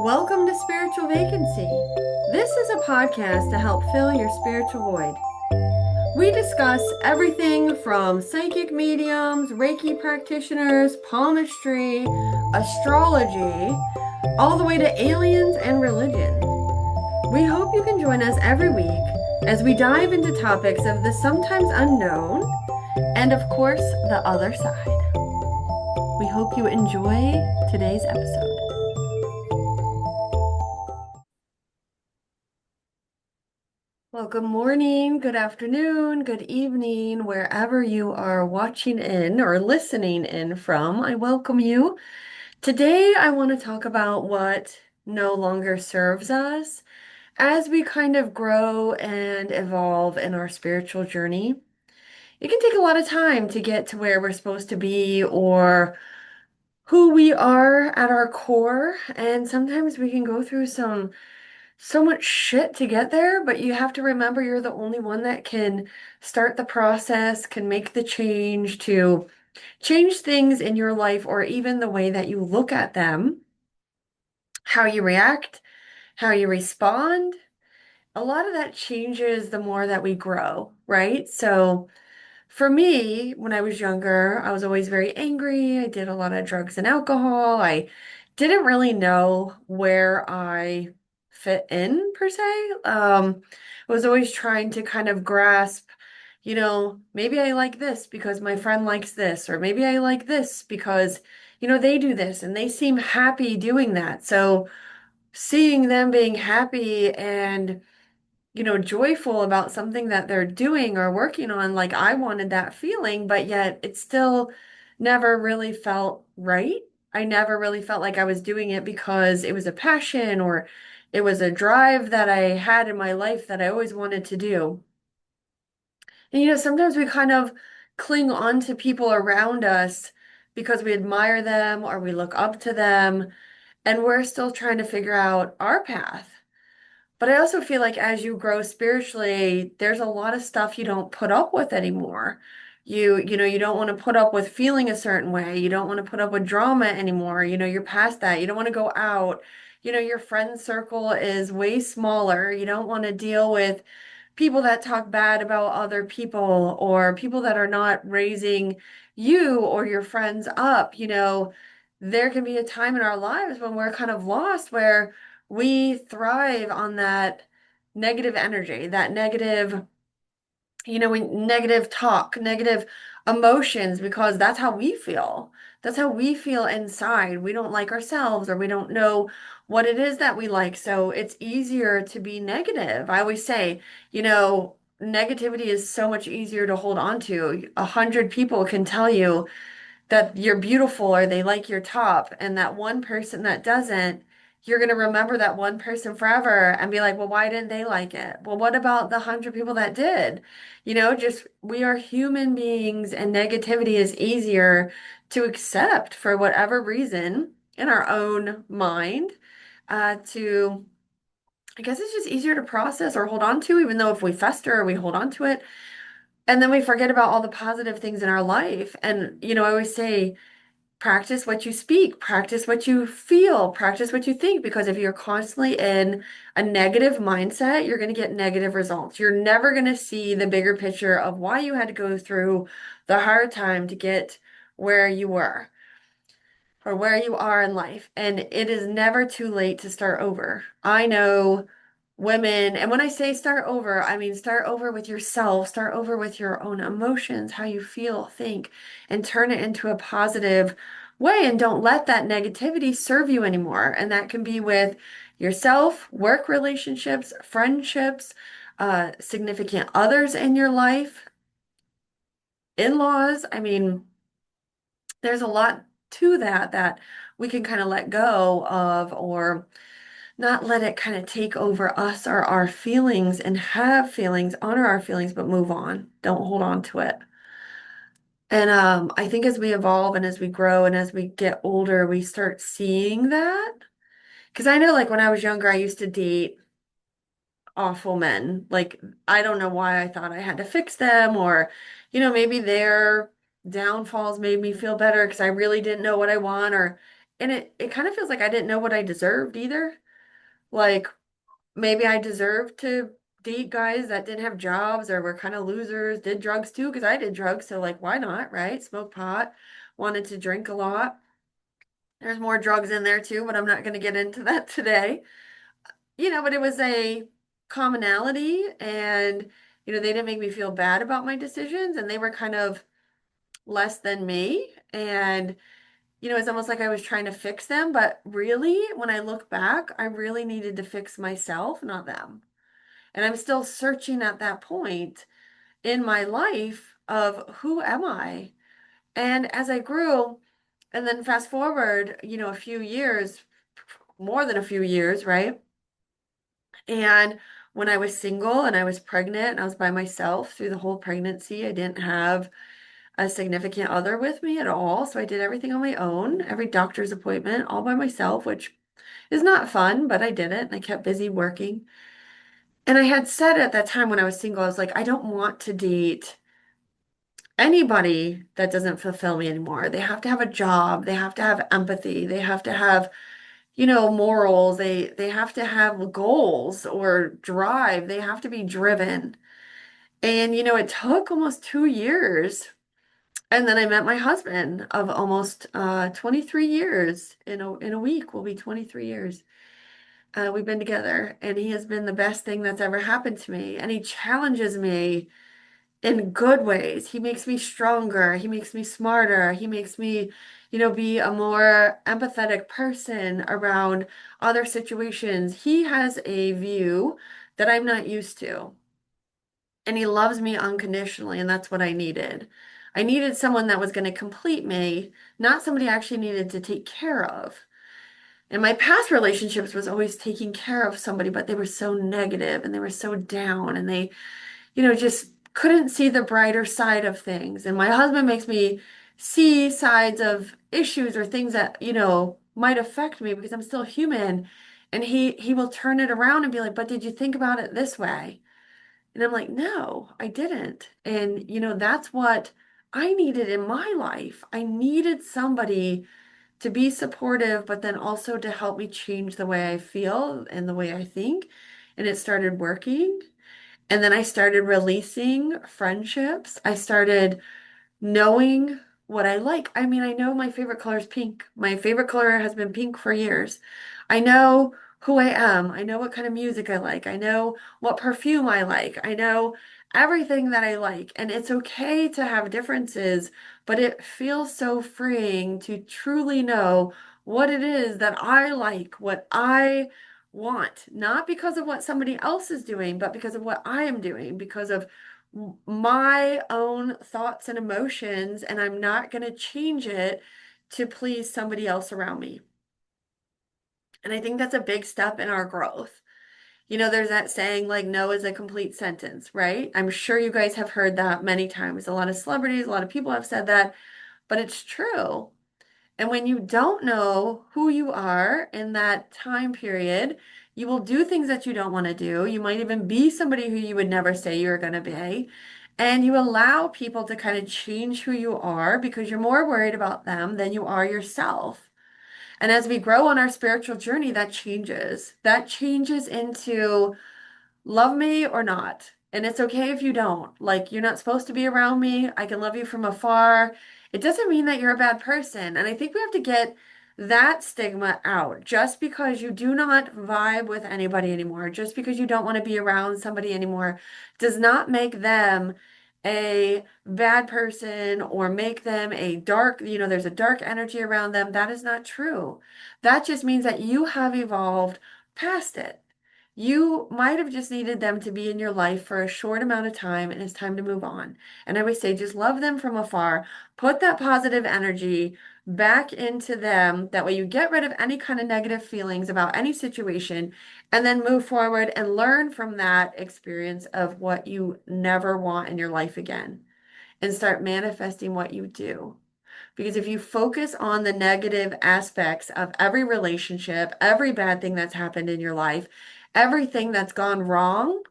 Welcome to Spiritual Vacancy. This is a podcast to help fill your spiritual void. We discuss everything from psychic mediums, Reiki practitioners, palmistry, astrology, all the way to aliens and religion. We hope you can join us every week as we dive into topics of the sometimes unknown and, of course, the other side. We hope you enjoy today's episode. Well, good morning, good afternoon, good evening, wherever you are watching in or listening in from. I welcome you. Today, I want to talk about what no longer serves us as we kind of grow and evolve in our spiritual journey. It can take a lot of time to get to where we're supposed to be or who we are at our core, and sometimes we can go through so much shit to get there, but you have to remember you're the only one that can start the process, can make the change to change things in your life or even the way that you look at them, how you react, how you respond. A lot of that changes the more that we grow, right? So, for me, when I was younger, I was always very angry. I did a lot of drugs and alcohol. I didn't really know where I fit in per se. I was always trying to kind of grasp, maybe I like this because my friend likes this, or maybe I like this because, they do this and they seem happy doing that. So seeing them being happy and joyful about something that they're doing or working on. Like I wanted that feeling, but yet it still never really felt right. I never really felt like I was doing it because it was a passion or it was a drive that I had in my life that I always wanted to do. And sometimes we kind of cling on to people around us because we admire them or we look up to them, and we're still trying to figure out our path. But I also feel like as you grow spiritually, there's a lot of stuff you don't put up with anymore. You don't want to put up with feeling a certain way. You don't want to put up with drama anymore. You're past that. You don't want to go out. Your friend circle is way smaller. You don't want to deal with people that talk bad about other people or people that are not raising you or your friends up. There can be a time in our lives when we're kind of lost where we thrive on that negative energy, that negative, negative talk, negative emotions, because that's how we feel. That's how we feel inside. We don't like ourselves or we don't know what it is that we like. So it's easier to be negative. I always say, negativity is so much easier to hold on to. 100 people can tell you that you're beautiful or they like your top, and that one person that doesn't, you're going to remember that one person forever and be like, well, why didn't they like it? Well, what about the 100 people that did? Just we are human beings, and negativity is easier to accept for whatever reason in our own mind. To I guess it's just easier to process or hold on to, even though if we fester or we hold on to it, and then we forget about all the positive things in our life. And, I always say, practice what you speak, practice what you feel, practice what you think, because if you're constantly in a negative mindset, you're going to get negative results. You're never going to see the bigger picture of why you had to go through the hard time to get where you were or where you are in life. And it is never too late to start over. I know women, and when I say start over, I mean start over with yourself, start over with your own emotions, how you feel, think, and turn it into a positive way. And don't let that negativity serve you anymore. And that can be with yourself, work relationships, friendships, significant others in your life, in-laws. I mean, there's a lot to that we can kind of let go of, or not let it kind of take over us or our feelings, and have feelings, honor our feelings, but move on. Don't hold on to it. And I think as we evolve and as we grow and as we get older, we start seeing that. Because I know, like, when I was younger, I used to date awful men. Like, I don't know why I thought I had to fix them, or, maybe their downfalls made me feel better because I really didn't know what I want, or And it kind of feels like I didn't know what I deserved either. Like maybe I deserved to date guys that didn't have jobs or were kind of losers, did drugs too, because I did drugs, so like why not, right? Smoke pot, wanted to drink a lot. There's more drugs in there too, but I'm not going to get into that today. But it was a commonality and they didn't make me feel bad about my decisions and they were kind of less than me and it's almost like I was trying to fix them, but really, when I look back, I really needed to fix myself, not them. And I'm still searching at that point in my life of who am I? And as I grew, and then fast forward, a few years, more than a few years, right? And when I was single and I was pregnant and I was by myself through the whole pregnancy, I didn't have a significant other with me at all. So I did everything on my own, every doctor's appointment, all by myself, which is not fun, but I did it and I kept busy working. And I had said at that time when I was single, I was like, I don't want to date anybody that doesn't fulfill me anymore. They have to have a job, they have to have empathy, they have to have, morals, they have to have goals or drive, they have to be driven. And it took almost 2 years. And then I met my husband of almost 23 years. In a week will be 23 years. We've been together, and he has been the best thing that's ever happened to me. And he challenges me in good ways. He makes me stronger. He makes me smarter. He makes me, be a more empathetic person around other situations. He has a view that I'm not used to. And he loves me unconditionally, and that's what I needed. I needed someone that was going to complete me, not somebody I actually needed to take care of. And my past relationships was always taking care of somebody, but they were so negative and they were so down and they, just couldn't see the brighter side of things. And my husband makes me see sides of issues or things that, might affect me because I'm still human. And he will turn it around and be like, "But did you think about it this way?" And I'm like, "No, I didn't." And, that's what I needed in my life. I needed somebody to be supportive, but then also to help me change the way I feel and the way I think. And it started working. And then I started releasing friendships. I started knowing what I like. I mean, I know my favorite color is pink. My favorite color has been pink for years. I know who I am. I know what kind of music I like. I know what perfume I like. I know everything that I like. And it's okay to have differences, but it feels so freeing to truly know what it is that I like, what I want, not because of what somebody else is doing, but because of what I am doing, because of my own thoughts and emotions, and I'm not going to change it to please somebody else around me. And I think that's a big step in our growth. There's that saying like no is a complete sentence, right? I'm sure you guys have heard that many times. A lot of celebrities, a lot of people have said that, but it's true. And when you don't know who you are in that time period, you will do things that you don't want to do. You might even be somebody who you would never say you're going to be. And you allow people to kind of change who you are because you're more worried about them than you are yourself. And as we grow on our spiritual journey, that changes. That changes into love me or not. And it's okay if you don't. Like, you're not supposed to be around me. I can love you from afar. It doesn't mean that you're a bad person. And I think we have to get that stigma out. Just because you do not vibe with anybody anymore, just because you don't want to be around somebody anymore, does not make them a bad person or make them a dark, there's a dark energy around them. That is not true. That just means that you have evolved past it. You might have just needed them to be in your life for a short amount of time and it's time to move on. And I would say just love them from afar. Put that positive energy back into them. That way you get rid of any kind of negative feelings about any situation and then move forward and learn from that experience of what you never want in your life again and start manifesting what you do. Because if you focus on the negative aspects of every relationship, every bad thing that's happened in your life, everything that's gone wrong,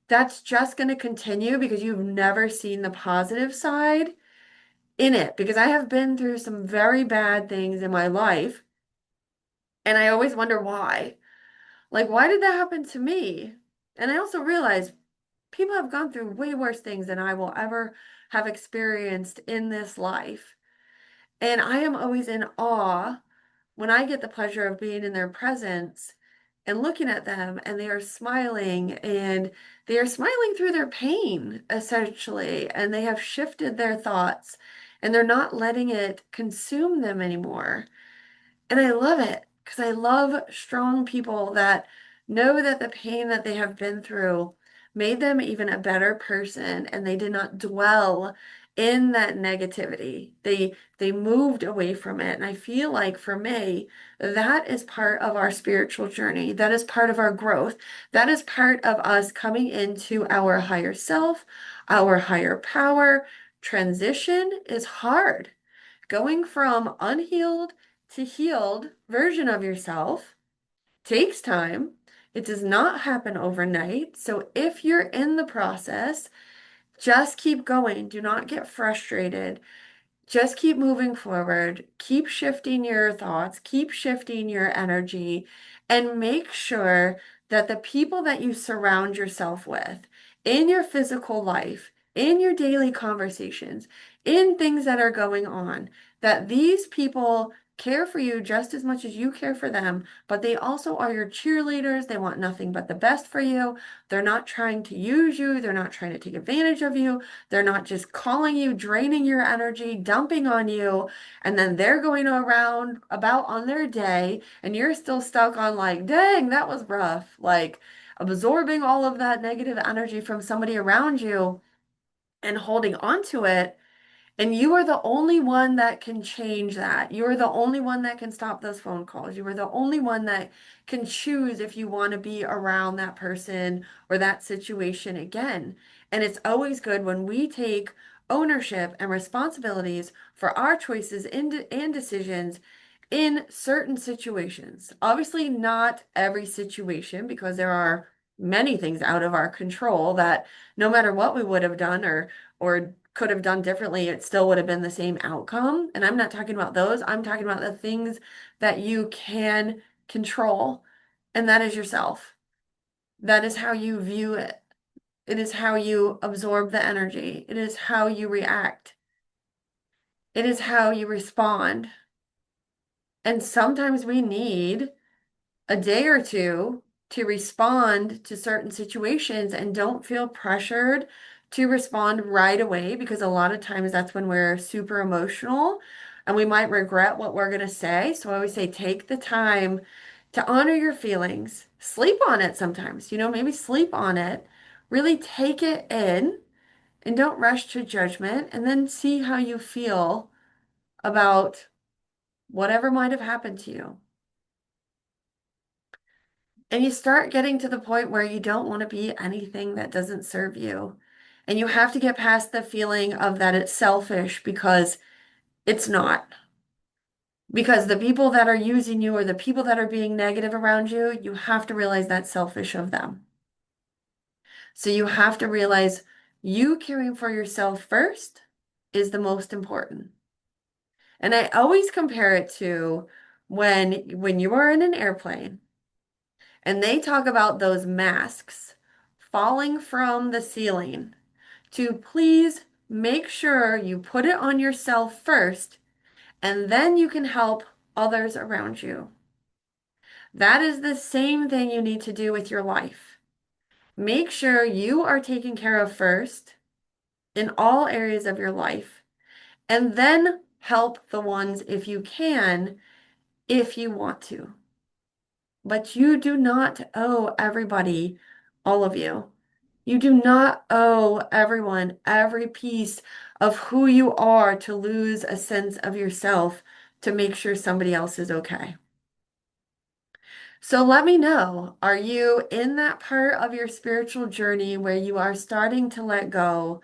that's just going to continue because you've never seen the positive side in it. Because I have been through some very bad things in my life. And I always wonder why. Like, why did that happen to me? And I also realize people have gone through way worse things than I will ever have experienced in this life. And I am always in awe when I get the pleasure of being in their presence and looking at them, and they are smiling, and they are smiling through their pain, essentially, and they have shifted their thoughts and they're not letting it consume them anymore. And I love it because I love strong people that know that the pain that they have been through made them even a better person, and they did not dwell in that negativity. They moved away from it. And I feel like for me, that is part of our spiritual journey. That is part of our growth. That is part of us coming into our higher self, our higher power. Transition is hard. Going from unhealed to healed version of yourself takes time. It does not happen overnight. So if you're in the process, just keep going. Do not get frustrated. Just keep moving forward, keep shifting your thoughts, keep shifting your energy, and make sure that the people that you surround yourself with in your physical life, in your daily conversations, in things that are going on, that these people care for you just as much as you care for them, but they also are your cheerleaders. They want nothing but the best for you. They're not trying to use you, they're not trying to take advantage of you. They're not just calling you, draining your energy, dumping on you, and then they're going around about on their day, and you're still stuck on like, dang, that was rough. Like absorbing all of that negative energy from somebody around you and holding on to it. And you are the only one that can change that. You are the only one that can stop those phone calls. You are the only one that can choose if you want to be around that person or that situation again. And it's always good when we take ownership and responsibilities for our choices and decisions in certain situations. Obviously, not every situation, because there are many things out of our control that no matter what we would have done or could have done differently, it still would have been the same outcome. And I'm not talking about those. I'm talking about the things that you can control, and that is yourself. That is how you view it. It is how you absorb the energy. It is how you react. It is how you respond. And sometimes we need a day or two to respond to certain situations and don't feel pressured to respond right away, because a lot of times that's when we're super emotional and we might regret what we're going to say. So I always say take the time to honor your feelings, sleep on it sometimes, maybe sleep on it, really take it in and don't rush to judgment, and then see how you feel about whatever might have happened to you. And you start getting to the point where you don't want to be anything that doesn't serve you. And you have to get past the feeling of that it's selfish, because it's not. Because the people that are using you or the people that are being negative around you, you have to realize that's selfish of them. So you have to realize you caring for yourself first is the most important. And I always compare it to when you are in an airplane and they talk about those masks falling from the ceiling, to please make sure you put it on yourself first, and then you can help others around you. That is the same thing you need to do with your life. Make sure you are taken care of first in all areas of your life, and then help the ones if you can, if you want to. But you do not owe everybody all of you. You do not owe everyone every piece of who you are to lose a sense of yourself to make sure somebody else is okay. So let me know, are you in that part of your spiritual journey where you are starting to let go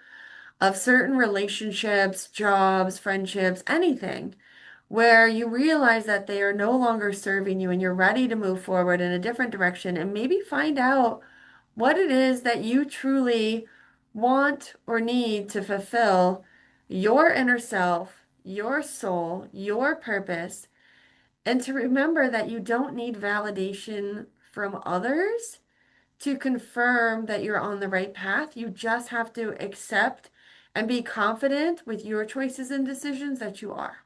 of certain relationships, jobs, friendships, anything, where you realize that they are no longer serving you and you're ready to move forward in a different direction and maybe find out what it is that you truly want or need to fulfill your inner self, your soul, your purpose, And to remember that you don't need validation from others to confirm that you're on the right path. You just have to accept and be confident with your choices and decisions that you are.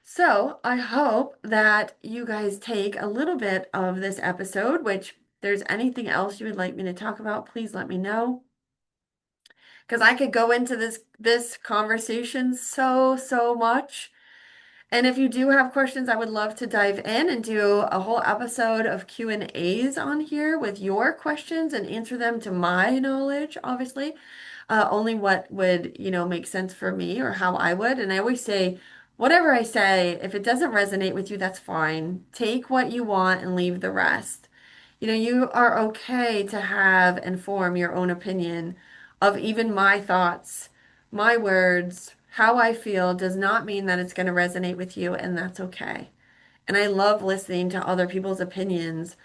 So I hope that you guys take a little bit of this episode, which if there's anything else you would like me to talk about, please let me know. Because I could go into this conversation so much. And if you do have questions, I would love to dive in and do a whole episode of Q&As on here with your questions and answer them to my knowledge, obviously. Only what would, make sense for me or how I would. And I always say, whatever I say, if it doesn't resonate with you, that's fine. Take what you want and leave the rest. You are okay to have and form your own opinion of even my thoughts, my words, how I feel does not mean that it's going to resonate with you, and that's okay. And I love listening to other people's opinions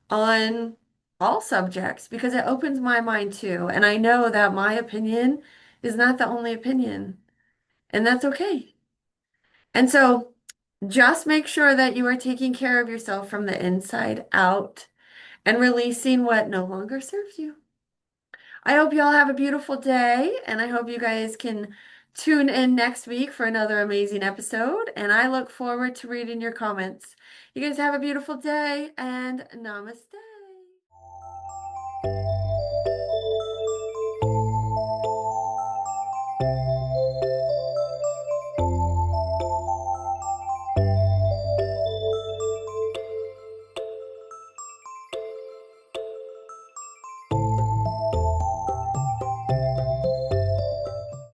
on all subjects because it opens my mind too. And I know that my opinion is not the only opinion, and that's okay. And so just make sure that you are taking care of yourself from the inside out and releasing what no longer serves you. I hope you all have a beautiful day, and I hope you guys can tune in next week for another amazing episode. And I look forward to reading your comments. You guys have a beautiful day, and namaste.